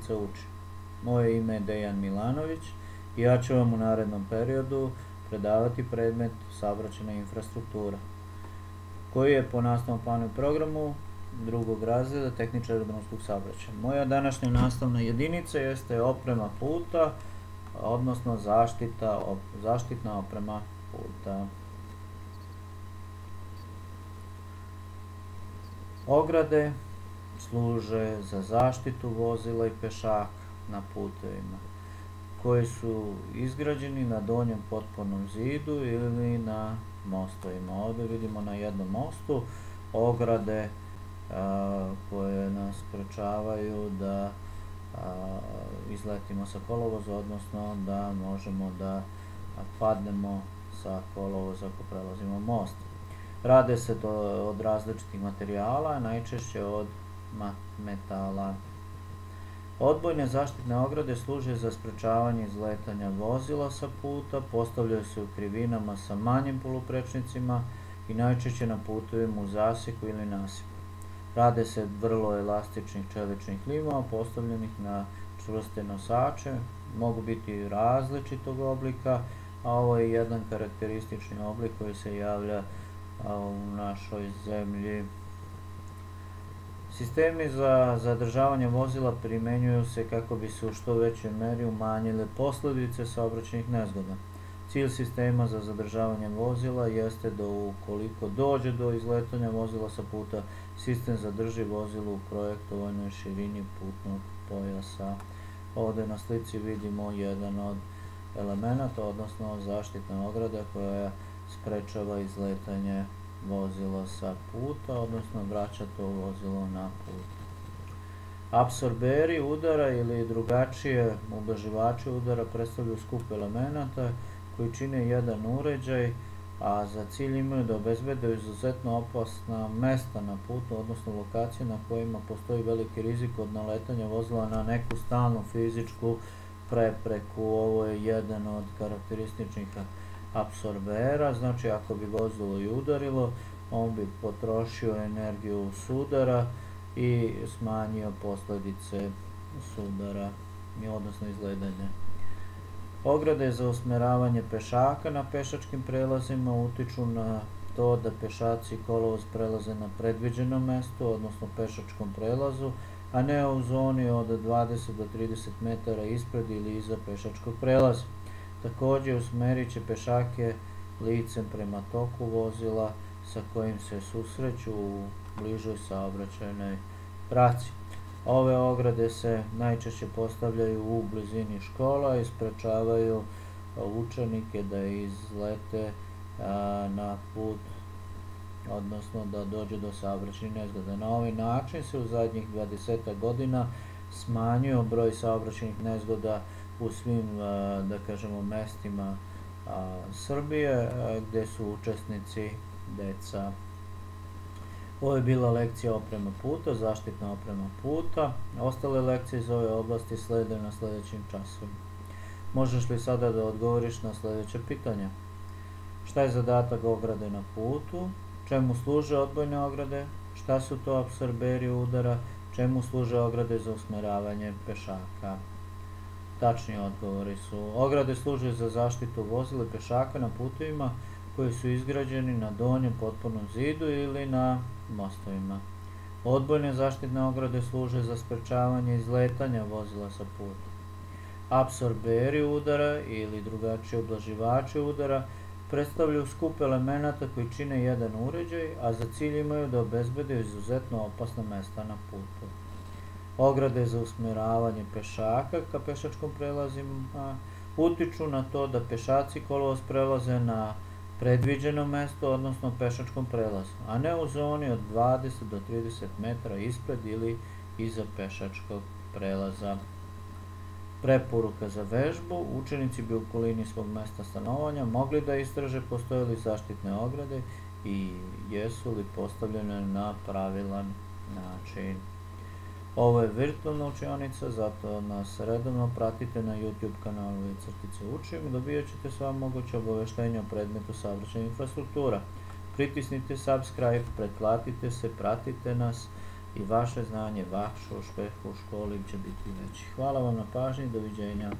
uči. Moje ime je Dejan Milanović i ja ću vam u narednom periodu predavati predmet saobraćajna infrastruktura, koji je po nastavnom planu i programu drugog razreda tehničar drumskog saobraćaja. Moja današnja nastavna jedinica jeste oprema puta, odnosno zaštitna oprema puta. Ograde služe za zaštitu vozila i pešaka na putevima koji su izgrađeni na donjem potpornom zidu ili na mostovima. Ovdje vidimo na jednom mostu ograde koje nas sprečavaju da izletimo sa kolovoza, odnosno da možemo da padnemo sa kolovoza ako prelazimo most. Rade se od različitih materijala, najčešće od metala. Odbojne zaštitne ograde služe za sprečavanje izletanja vozila sa puta, postavljaju se u krivinama sa manjim poluprečnicima i najčešće na putevima u zasjeku ili nasipu. Rade se vrlo elastičnih čeličnih limova postavljenih na čvrste nosače, mogu biti različitog oblika, a ovo je jedan karakteristični oblik koji se javlja u našoj zemlji. Sistemi za zadržavanje vozila primenjuju se kako bi se u što većoj meri umanjile posljedice saobraćajnih nezgoda. Cilj sistema za zadržavanje vozila jeste da ukoliko dođe do izletanja vozila sa puta, sistem zadrži vozilo u projektovanoj širini putnog pojasa. Ovdje na slici vidimo jedan od elemenata, odnosno zaštitna ograda koja sprečava izletanje vozila sa puta, odnosno vraća to vozilo na put. Apsorberi udara ili drugačije ublaživači udara predstavljaju skup elemenata koji čine jedan uređaj, a za cilj imaju da obezbede izuzetno opasna mesta na putu, odnosno lokacije na kojima postoji veliki rizik od naletanja vozila na neku stalnu fizičku prepreku. Ovo je jedan od karakterističnih apsorbera, znači ako bi vozilo i udarilo, on bi potrošio energiju sudara i smanjio posljedice sudara, odnosno izgledanja. Ograde za usmjeravanje pešaka na pešačkim prelazima utiču na to da pešaci i kolovoz prelaze na predviđenom mestu, odnosno pešačkom prelazu, a ne u zoni od 20 do 30 metara ispred ili iza pešačkog prelaza. Također usmjerit će pešake licem prema toku vozila sa kojim se susreću u bližoj saobraćajnoj traci. Ove ograde se najčešće postavljaju u blizini škola i sprečavaju učenike da izlete na put, odnosno da dođe do saobraćajnih nezgoda. Na ovaj način se u zadnjih 20 godina smanjio broj saobraćajnih nezgoda u svim, da kažemo, mestima Srbije gdje su učesnici deca. Ovo je bila lekcija oprema puta, zaštitna oprema puta. Ostale lekcije iz ove oblasti slede na sljedećim časovima. Možeš li sada da odgovoriš na sljedeće pitanja? Šta je zadatak ograde na putu? Čemu služe odbojne ograde? Šta su to apsorberi udara? Čemu služe ograde za usmjeravanje pešaka? Tačni odgovori su: ograde služe za zaštitu vozila i pešaka na putevima koji su izgrađeni na donjem potpornom zidu ili na mostovima. Odbojne zaštitne ograde služe za sprečavanje izletanja vozila sa puta. Apsorberi udara ili drugačije ublaživači udara predstavljaju skup elemenata koji čine jedan uređaj, a za cilj imaju da obezbede izuzetno opasna mesta na putu. Ograde za usmjeravanje pešaka ka pešačkom prelazima utiču na to da pešaci kolovoz prelaze na predviđeno mesto, odnosno pešačkom prelazu, a ne u zoni od 20 do 30 metara ispred ili iza pešačkog prelaza. Preporuka za vežbu: učenici bi u okolini svog mesta stanovanja mogli da istraže postoje li zaštitne ograde i jesu li postavljene na pravilan način. Ovo je virtualna učionica, zato nas redovno pratite na YouTube kanalu /Učim i dobijat ćete sva moguća obaveštenja o predmetu saobraćajna infrastruktura. Pritisnite subscribe, pretplatite se, pratite nas i vaše znanje, vaš uspeh u školi će biti veći. Hvala vam na pažnji, doviđenja.